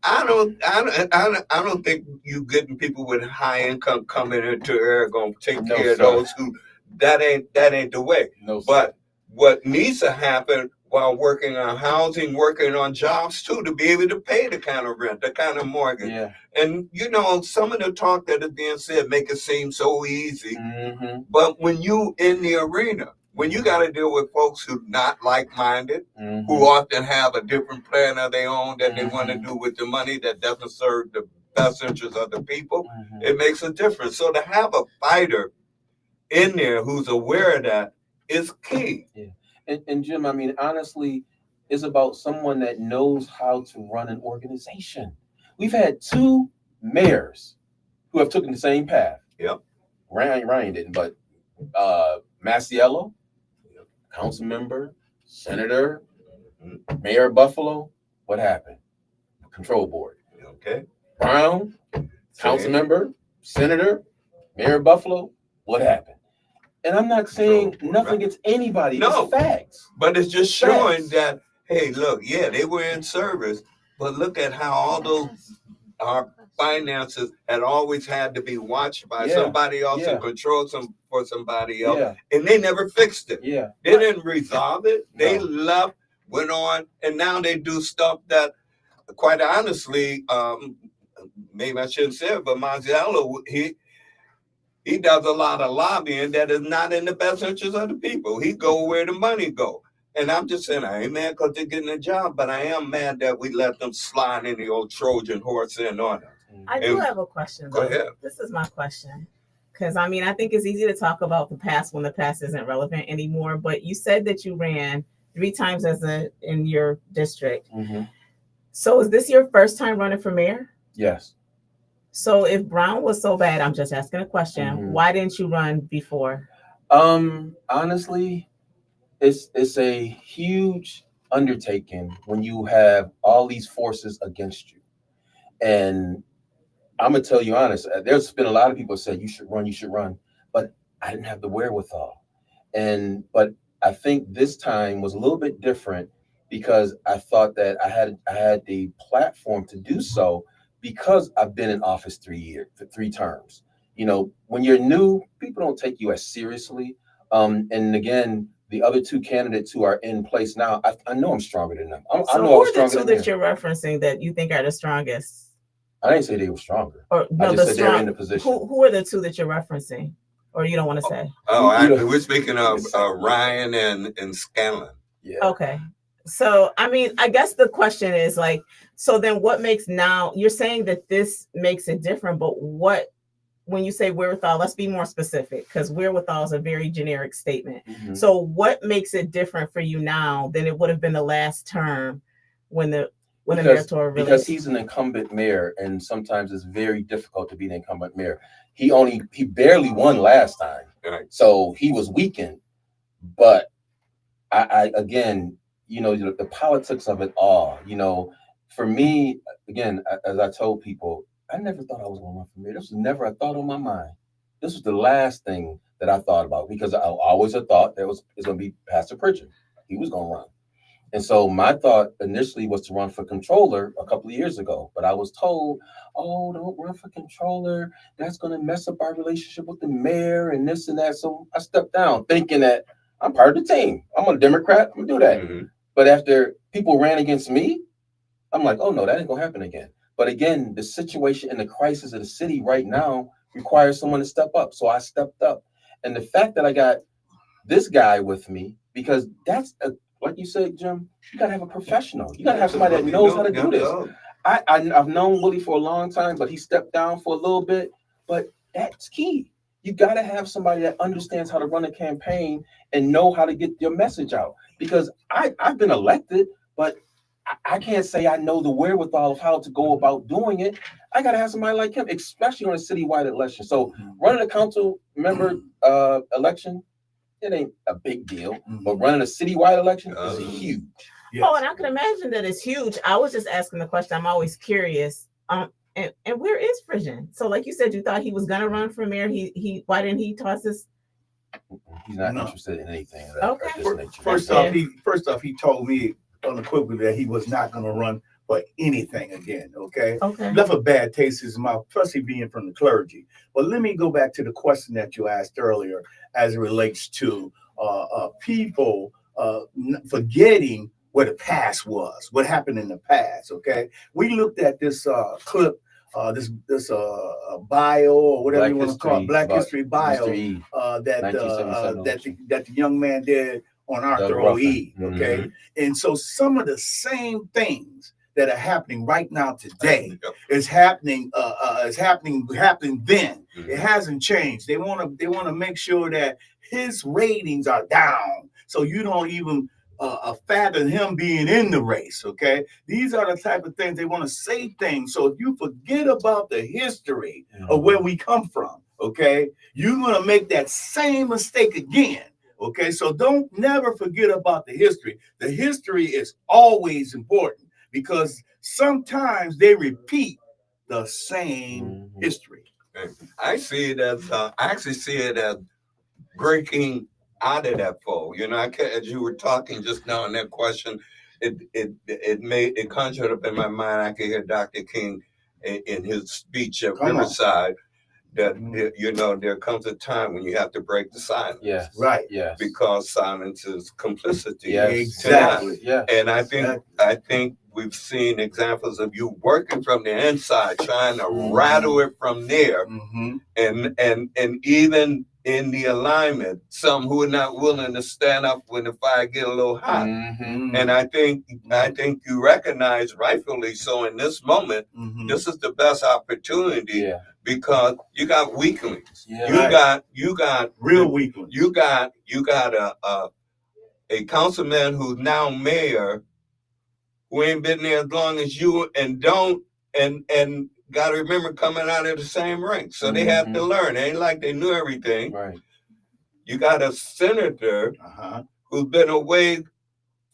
I don't think you getting people with high income coming into area gonna take care of those who that ain't the way. No, but what needs to happen while working on housing, working on jobs too, to be able to pay the kind of rent, the kind of mortgage. Yeah. And you know, some of the talk that is being said make it seem so easy. Mm-hmm. But when you in the arena, when you got to deal with folks who not like-minded, who often have a different plan of their own that they want to do with the money that doesn't serve the best interest of the people, it makes a difference. So to have a fighter in there who's aware of that is key. Yeah. And Jim, I mean, honestly, it's about someone that knows how to run an organization. We've had 2 mayors who have taken the same path. Yep. Ryan didn't, but Masiello, council member, senator, mayor of Buffalo, what happened? Control board. Okay. Brown, council member, senator, mayor of Buffalo, what happened? And I'm not saying nothing against anybody. No. It's facts. But it's just showing that, hey, look, yeah, they were in service, but look at how all those our finances had always had to be watched by somebody else and controlled for somebody else, and they never fixed it. Yeah, they didn't resolve it. They left, went on, and now they do stuff that, quite honestly, maybe I shouldn't say it, but Manziello, he does a lot of lobbying that is not in the best interest of the people. He go where the money go. And I'm just saying, I ain't mad because they're getting a job, but I am mad that we let them slide in the old Trojan horse in on us. I do have a question, though. Go ahead. This is my question. Because, I mean, I think it's easy to talk about the past when the past isn't relevant anymore. But you said that you ran 3 times in your district. Mm-hmm. So is this your first time running for mayor? Yes. So if Brown was so bad, I'm just asking a question. Mm-hmm. Why didn't you run before? Honestly, it's a huge undertaking when you have all these forces against you. And I'm gonna tell you honest, there's been a lot of people say you should run, but I didn't have the wherewithal. But I think this time was a little bit different because I thought that I had the platform to do so because I've been in office 3 years, 3 terms. You know, when you're new, people don't take you as seriously. And again, the other two candidates who are in place now, I know I'm stronger than them. I So know I who was are the stronger two than that them. you're referencing that you think are the strongest? I didn't say they were stronger. Or I no, just the said they're in strong. the position. Who are the two that you're referencing? Or you don't want to say? We're speaking of Ryan and Scanlon. Yeah. Okay. So, I mean, I guess the question is like, so then what makes now, you're saying that this makes it different, but what, when you say wherewithal, let's be more specific because wherewithal is a very generic statement. Mhm. So, what makes it different for you now than it would have been the last term when the mayor really? Because he's an incumbent mayor, and sometimes it's very difficult to be an incumbent mayor. He barely won last time, Right. so he was weakened. But I again, you know, the politics of it all. You know, for me, again, as I told people, I never thought I was going to run for mayor. This was never a thought on my mind. This was the last thing that I thought about because I always had thought it's going to be Pastor Pritchard. He was going to run. And so my thought initially was to run for controller a couple of years ago, but I was told, "Oh, don't run for controller. That's going to mess up our relationship with the mayor and this and that." So I stepped down, thinking that I'm part of the team. I'm a Democrat. I'm gonna do that. Mm-hmm. But after people ran against me, I'm like, "Oh no, that ain't gonna happen again." But again, the situation and the crisis of the city right now requires someone to step up. So I stepped up, and the fact that I got this guy with me because like you said, Jim, you gotta have a professional. You gotta have somebody that knows how to do this. I've known Willie for a long time, but he stepped down for a little bit. But that's key. You gotta have somebody that understands how to run a campaign and know how to get your message out. Because I've been elected, but I can't say I know the wherewithal of how to go about doing it. I gotta have somebody like him, especially on a citywide election. So running a council member election, it ain't a big deal, but running a citywide election is huge. Yes. Oh, and I can imagine that it's huge. I was just asking the question. I'm always curious. And where is Frisian? So, like you said, you thought he was gonna run for mayor. Why didn't he toss his? He's not interested in anything. Okay. First off, he told me unequivocally that he was not gonna run for anything again. Okay. Left a bad taste in his mouth, especially being from the clergy. But let me go back to the question that you asked earlier, as it relates to people forgetting what the past was, what happened in the past. Okay, we looked at this clip, this bio or whatever you want to call it, Black History bio, that the young man did on Arthur O.E. Okay, and so some of the same things that are happening right now today is happening then. It hasn't changed. They want to make sure that his ratings are down, so you don't even fathom him being in the race. Okay, these are the type of things they want to say things. So if you forget about the history of where we come from, okay, you're gonna make that same mistake again. Okay, so don't never forget about the history. The history is always important because sometimes they repeat the same history. I see it as I actually see it as breaking out of that fold. You know, as you were talking just now in that question, it conjured up in my mind. I could hear Dr. King in his speech at Riverside. That you know, there comes a time when you have to break the silence. Yes. Right. Yes. Because silence is complicity. Yes. Exactly. Yes. And I think we've seen examples of you working from the inside, trying to rattle it from there, and even in the alignment, some who are not willing to stand up when the fire get a little hot. And I think you recognize, rightfully so, in this moment, this is the best opportunity because you got weaklings. You got real weaklings. You got a councilman who's now mayor who ain't been there as long as you and got to remember coming out of the same rank. So they have to learn. It ain't like they knew everything. Right. You got a senator Uh-huh. who's been away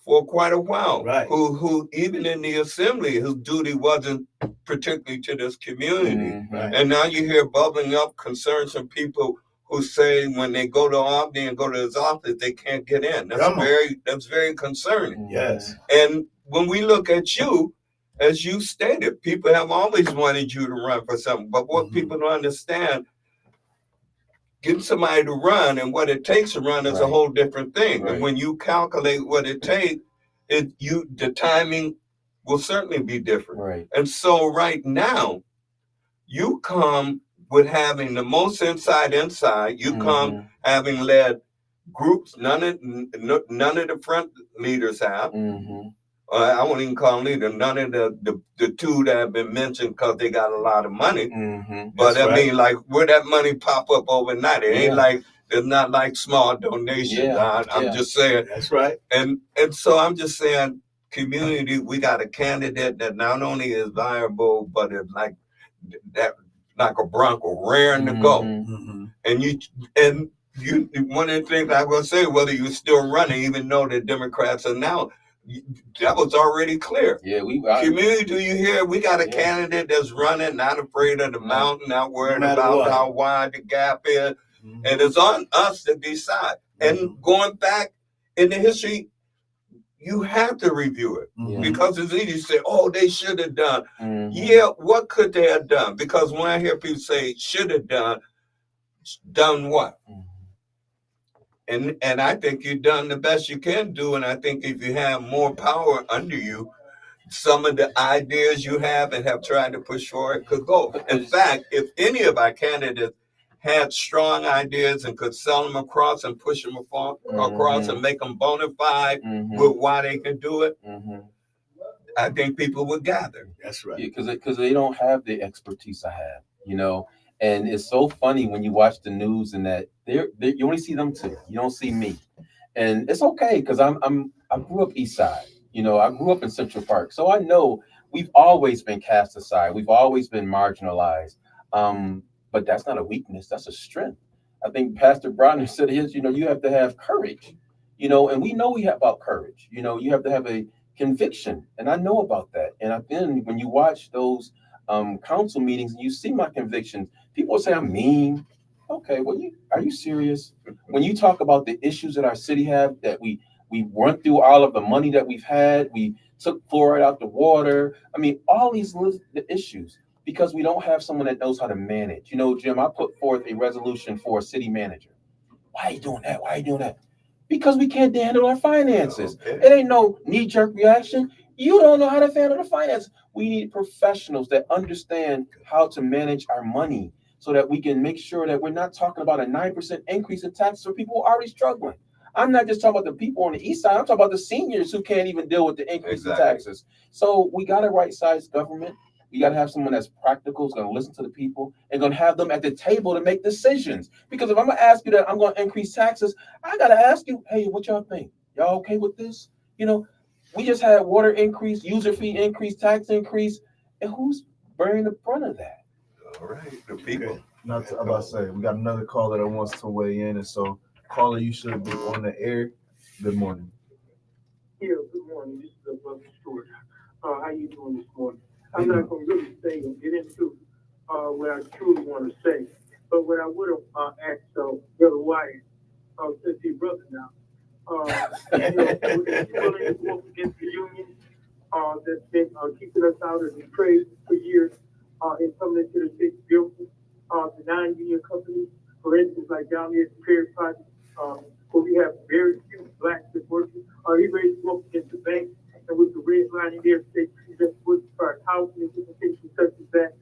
for quite a while, Right. who even in the assembly, his duty wasn't particularly to this community. Right. And now you hear bubbling up concerns from people who say when they go to Albany and go to his office, they can't get in. That's very concerning. Yes. And when we look at you, as you stated, people have always wanted you to run for something. But what people don't understand, getting somebody to run and what it takes to run is a whole different thing. And when you calculate what it takes, the timing will certainly be different. Right. And so right now, you come with having the most inside. You come having led groups none of the front leaders have. I won't even call them leaders. None of the two that have been mentioned because they got a lot of money. But I mean, like, where that money pop up overnight? It ain't like, it's not like small donations. I'm just saying. That's right. And so I'm just saying, community, we got a candidate that not only is viable, but is like a Bronco, raring to go. And you one of the things I will say, whether you're still running, even though the Democrats are now, that was already clear. Community, do you hear? We got a candidate that's running, not afraid of the mountain, not worried about how wide the gap is. And it's on us to decide. And going back in the history, you have to review it because it's easy to say, oh, they should have done. Yeah, what could they have done? Because when I hear people say should have done what? And I think you've done the best you can do. And I think if you have more power under you, some of the ideas you have and have tried to push forward could go. In fact, if any of our candidates had strong ideas and could sell them across and push them across and make them bona fide with why they can do it, I think people would gather. That's right. Because they don't have the expertise I have, you know. And it's so funny when you watch the news and that you only see them two. You don't see me, and it's okay because I grew up East Side. You know, I grew up in Central Park, so I know we've always been cast aside. We've always been marginalized. But that's not a weakness. That's a strength. I think Pastor Brodner said his. You know, you have to have courage. You know, and we know we have about courage. You know, you have to have a conviction, and I know about that. And then when you watch those council meetings and you see my convictions, people say I'm mean. Okay, well, are you serious? When you talk about the issues that our city have, that we run through all of the money that we've had, we took fluoride out the water. I mean, all these issues because we don't have someone that knows how to manage. You know, Jim, I put forth a resolution for a city manager. Why are you doing that? Why are you doing that? Because we can't handle our finances. It ain't no knee-jerk reaction. You don't know how to handle the finances. We need professionals that understand how to manage our money so that we can make sure that we're not talking about a 9% increase in taxes for people who are already struggling. I'm not just talking about the people on the east side. I'm talking about the seniors who can't even deal with the increase in taxes. So we got a right-sized government. We got to have someone that's practical, is going to listen to the people, and going to have them at the table to make decisions. Because if I'm going to ask you that I'm going to increase taxes, I got to ask you, hey, what y'all think? Y'all okay with this? You know, we just had water increase, user fee increase, tax increase, and who's bearing the brunt of that? All right, the people. Not to, about to say, we got another caller that wants to weigh in, and so caller, you should be on the air. Good morning. Yeah, good morning. This is Brother Stewart. How you doing this morning? I'm not going to really say and get into what I truly want to say, but what I would have asked Brother Wyatt, since he's brother now, you know, willing to go up against the union that's been keeping us out of the trade for years and coming into the city beautiful, the non-union companies, for instance, like down here at the Perry Project, where we have very few blacks that working. He ready to go up against the bank and with the red line in there, state just with our housing and different things such as that.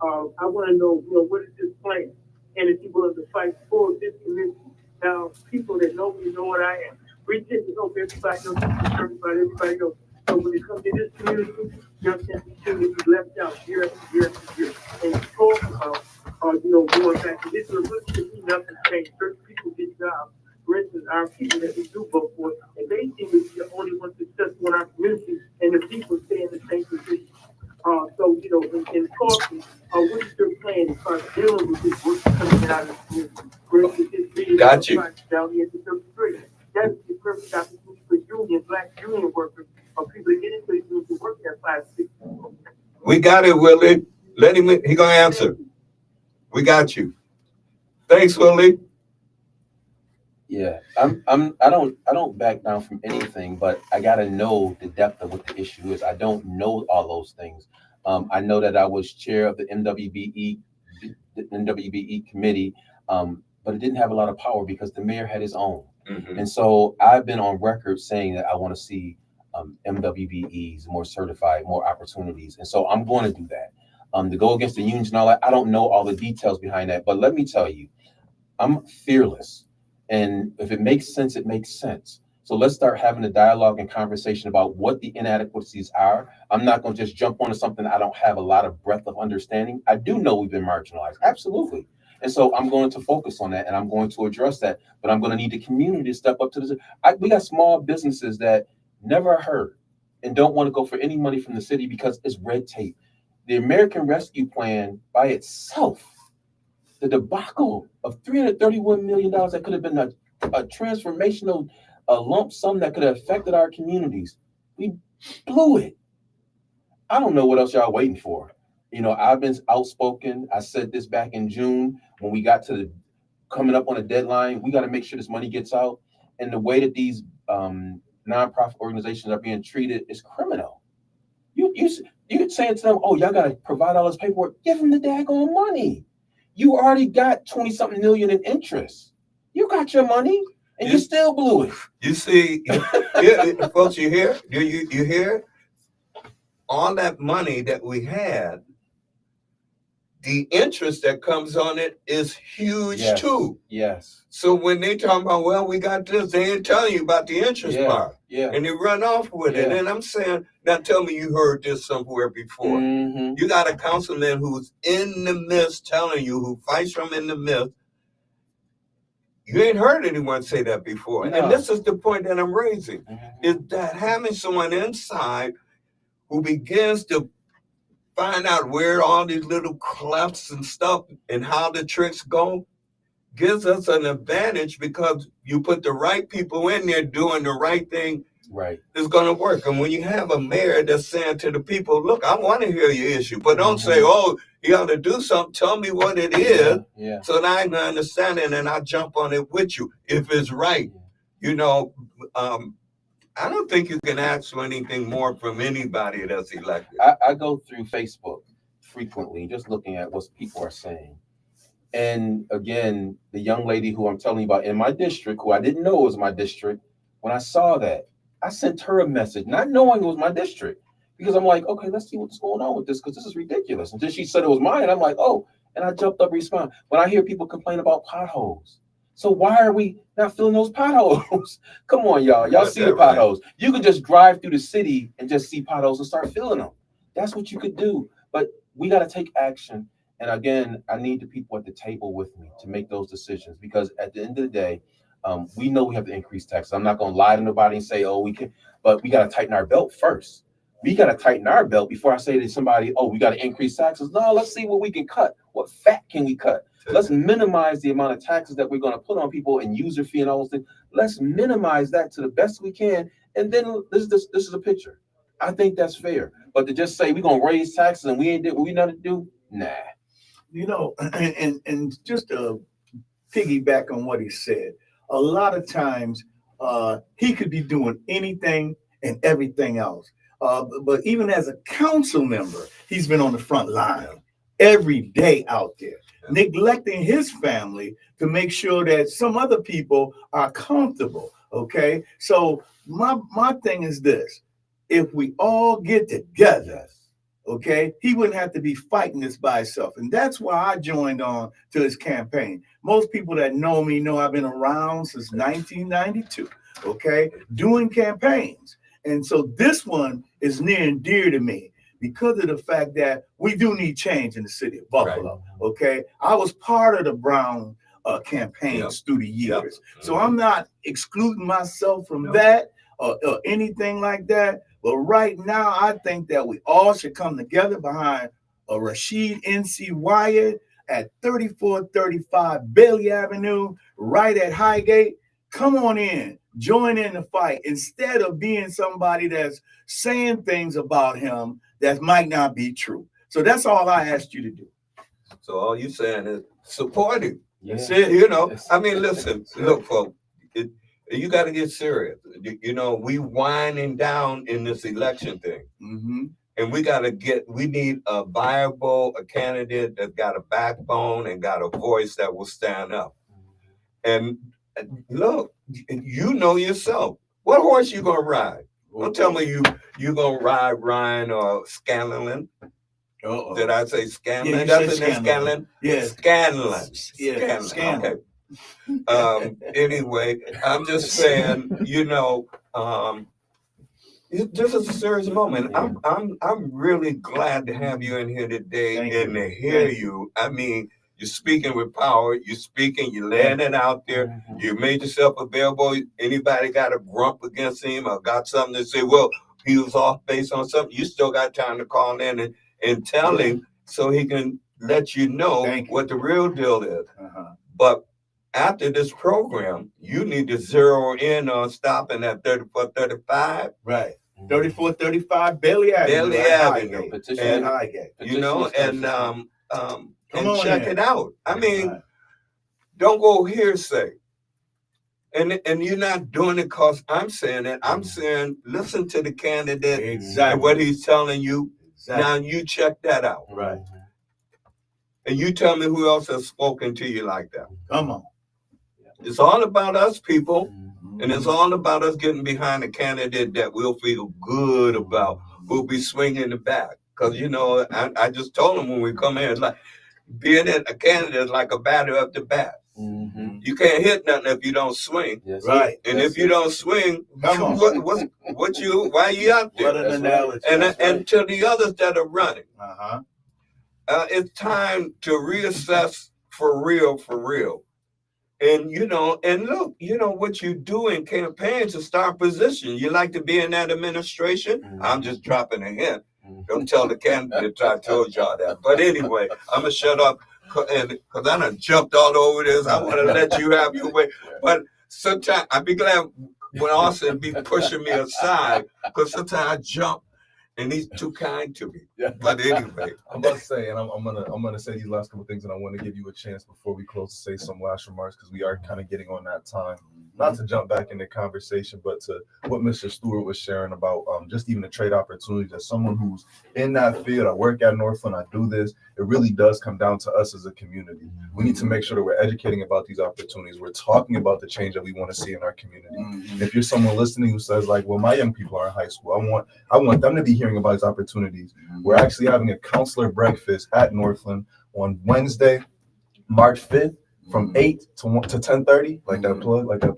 I want to know, you know, what is his plan? And if he willing to fight for this community. Now, people that know me know what I am. We tend to hope everybody knows, everybody knows. So when it comes to this community, young people shouldn't be left out year after year after year. And talk about, you know, going back to this is nothing changed. Certain people get jobs. For instance, our people that we do vote for, and they seem to be the only ones successful in our community, and the people stay in the same position. So, you know, in talking, what is your plan as far as dealing with this work coming out of the community? For instance, this being Got you. Down here to 33. That's the perfect opportunity for union, black union workers, or people to get into the union to work there 5, 6. We got it, Willie. Let him. He gonna answer. We got you. Thanks, Willie. Yeah, I don't back down from anything, but I gotta know the depth of what the issue is. I don't know all those things. I know that I was chair of the NWBE committee, but it didn't have a lot of power because the mayor had his own. Mhm. And so I've been on record saying that I want to see MWBEs more certified, more opportunities, and so I'm going to do that. To go against the unions and all that, I don't know all the details behind that, but let me tell you, I'm fearless. And if it makes sense, it makes sense. So let's start having a dialogue and conversation about what the inadequacies are. I'm not going to just jump onto something I don't have a lot of breadth of understanding. I do know we've been marginalized, absolutely. And so I'm going to focus on that and I'm going to address that. But I'm going to need the community to step up to this. We got small businesses that never heard and don't want to go for any money from the city because it's red tape. The American Rescue Plan by itself, the debacle of $331 million that could have been a transformational lump sum that could have affected our communities. We blew it. I don't know what else y'all waiting for. You know, I've been outspoken. I said this back in June when we got to the coming up on a deadline. We got to make sure this money gets out. And the way that these nonprofit organizations are being treated is criminal. You saying to them, oh, y'all got to provide all this paperwork. Give them the daggone money. You already got 20-something million in interest. You got your money, and you still blew it. You see, folks, you hear? You hear? All that money that we had, the interest that comes on it is huge too. Yes. So when they talk about, well, we got this, they ain't telling you about the interest part. Yeah. And they run off with it. And I'm saying, now tell me you heard this somewhere before. Mm-hmm. You got a councilman who's in the midst telling you, who fights from in the midst. You ain't heard anyone say that before. No. And this is the point that I'm raising, Mm-hmm. is that having someone inside who begins to find out where all these little clefts and stuff and how the tricks go gives us an advantage because you put the right people in there doing the right thing. Right. It's going to work. And when you have a mayor that's saying to the people, look, I want to hear your issue, but don't say, oh, you got to do something. Tell me what it is so that I can understand it and I jump on it with you if it's right. You know, I don't think you can ask for anything more from anybody that's elected. I go through Facebook frequently, just looking at what people are saying. And again, the young lady who I'm telling you about in my district, who I didn't know was my district, when I saw that, I sent her a message, not knowing it was my district, because I'm like, okay, let's see what's going on with this, because this is ridiculous. Until she said it was mine, I'm like, oh, and I jumped up and responded. When I hear people complain about potholes, so why are we not filling those potholes? Come on, y'all. Y'all see the potholes. Right. You could just drive through the city and just see potholes and start filling them. That's what you could do. But we got to take action. And again, I need the people at the table with me to make those decisions, because at the end of the day, we know we have to increase taxes. I'm not going to lie to nobody and say, oh, we can, but we got to tighten our belt first. We got to tighten our belt before I say to somebody, oh, we got to increase taxes. No, let's see what we can cut. What fat can we cut? Let's minimize the amount of taxes that we're going to put on people and user fee and all those things. Let's minimize that to the best we can. And then this is a picture. I think that's fair. But to just say we're going to raise taxes and we ain't did what we know to do, nah. You know, and just to piggyback on what he said, a lot of times he could be doing anything and everything else. But even as a council member, he's been on the front line every day out there, neglecting his family to make sure that some other people are comfortable. Okay, so my thing is this: if we all get together, okay, he wouldn't have to be fighting this by himself. And that's why I joined on to his campaign. Most people that know me know I've been around since 1992, okay, doing campaigns. And so this one is near and dear to me because of the fact that we do need change in the city of Buffalo, okay? I was part of the Brown campaigns through the years. So I'm not excluding myself from that or anything like that. But right now, I think that we all should come together behind Rashid N.C. Wyatt at 3435 Bailey Avenue, right at Highgate. Come on in, join in the fight instead of being somebody that's saying things about him that might not be true. So that's all I asked you to do. So all you saying is support him. Yes. You know, I mean, listen, look, folks, you got to get serious. You know, we winding down in this election thing. Mm-hmm. And we need a candidate that's got a backbone and got a voice that will stand up. And look, you know yourself. What horse you gonna ride? Don't tell me you gonna ride Ryan or Scanlon. Uh-oh. Did I say Scanlon? Yeah, That's in Scanlon. Yeah. Scanlon. Yeah, Scanlon. Okay. Anyway, I'm just saying, you know, this is a serious moment. I'm really glad to have you in here today and to hear you. I mean, you're speaking with power. You're laying it out there. You made yourself available. Anybody got a grump against him or got something to say, well, he was off base on something, you still got time to call in and tell him so he can let you know what the real deal is. But after this program, you need to zero in on stopping at 3435. Right. 3435 Bailey Avenue. Bailey Avenue. And Highgate. You know, and check in. it out. I mean, don't go hearsay. And you're not doing it because I'm saying it. I'm saying listen to the candidate and what he's telling you. Now you check that out. Right. And you tell me who else has spoken to you like that. Come on. It's all about us, people. And it's all about us getting behind a candidate that we'll feel good about, who'll be swinging the bat. Because, you know, I just told him when we come here, it's like being a candidate is like a batter up the bat. You can't hit nothing if you don't swing. Yes. Right. And if you don't swing, Come on. why are you out there? What an analogy. And to the others that are running, Uh-huh. it's time to reassess for real. And, you know, and look, you know, what you do in campaigns is start position. You like to be in that administration? I'm just dropping a hint. Don't tell the candidate I told y'all that. But anyway, I'm going to shut up because I done jumped all over this. I want to let you have your way. But sometimes I'd be glad when Austin be pushing me aside because sometimes I jump and he's too kind to me. But anyway, I must say, and I'm gonna say these last couple of things, and I want to give you a chance before we close to say some last remarks because we are kind of getting on that time. Not to jump back in the conversation, but to what Mr. Stewart was sharing about just even the trade opportunities. As someone who's in that field, I work at Northland, I do this. It really does come down to us as a community. We need to make sure that we're educating about these opportunities. We're talking about the change that we want to see in our community. If you're someone listening who says like, well, my young people are in high school, I want them to be hearing about these opportunities. We're actually having a counselor breakfast at Northland on Wednesday, March 5th. From 8 to 10:30, like that plug. So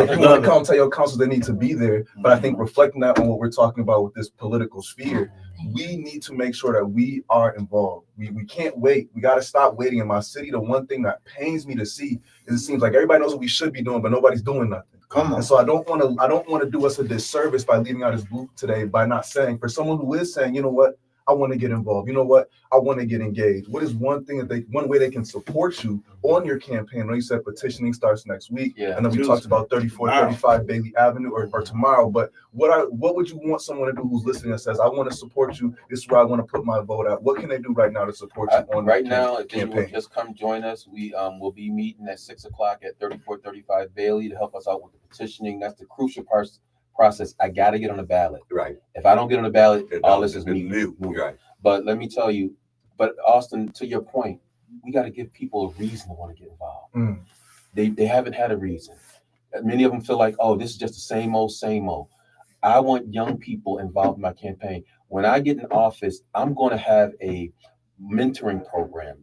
if you want to come tell your council they need to be there, but I think reflecting that on what we're talking about with this political sphere, we need to make sure that we are involved. We can't wait. We got to stop waiting. In my city, the one thing that pains me to see is it seems like everybody knows what we should be doing, but nobody's doing nothing. Come on. And so I don't want to do us a disservice by leaving out his booth today by not saying, for someone who is saying, you know what, I want to get involved. You know what? I want to get engaged. What is one way they can support you on your campaign? I know you said petitioning starts next week. Yeah. I know we talked about 3435 Bailey Avenue or tomorrow, but what would you want someone to do who's listening that says, I want to support you. This is where I want to put my vote out. What can they do right now to support you on right the now? If campaign? you would just come join us, we will be meeting at 6 o'clock at 3435 Bailey to help us out with the petitioning. That's the crucial process. I got to get on the ballot. right. If I don't get on the ballot, all this is new. moot. Right. But let me tell you, Austin, to your point, we got to give people a reason to want to get involved. They haven't had a reason. Many of them feel like, oh, this is just the same old. I want young people involved in my campaign. When I get in office, I'm going to have a mentoring program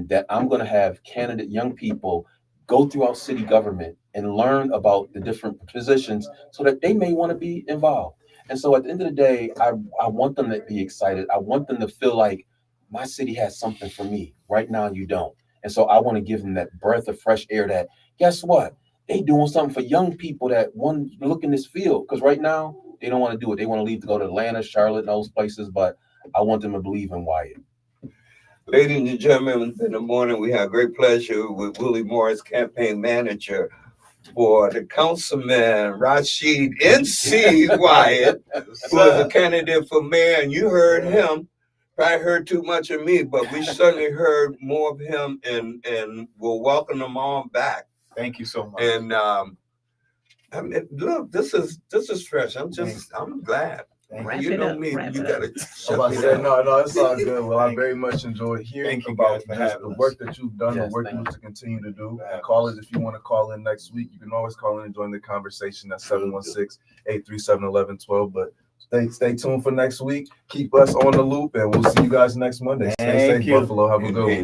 that I'm going to have young people go throughout city government and learn about the different positions so that they may want to be involved. And so at the end of the day, I want them to be excited. I want them to feel like my city has something for me. Right now, you don't. And so I want to give them that breath of fresh air that, guess what? They doing something for young people that want to look in this field. Because right now, they don't want to do it. They want to leave to go to Atlanta, Charlotte, and those places. But I want them to believe in Wyatt. Ladies and gentlemen, in the morning, we have great pleasure with Willie Morris, campaign manager for the councilman Rashid N.C. Wyatt, who is a candidate for mayor. And you heard him. Probably heard too much of me, but we certainly heard more of him, and we'll welcome them on back. Thank you so much. And I mean, look, this is fresh. I'm glad. Thank You know me, wrap you it gotta up. shut I me said, down. no, it's all good. Well, I Thank very much enjoyed hearing Thank you about guys for just having the us. work that you've done, Yes, the work thank you you. to continue to do. For And having callers, if you want to call in next week, you can always call in and join the conversation at 716-837-1112. But stay tuned for next week. Keep us on the loop, and we'll see you guys next Monday. Stay Thank safe, you. Buffalo. Have a good one.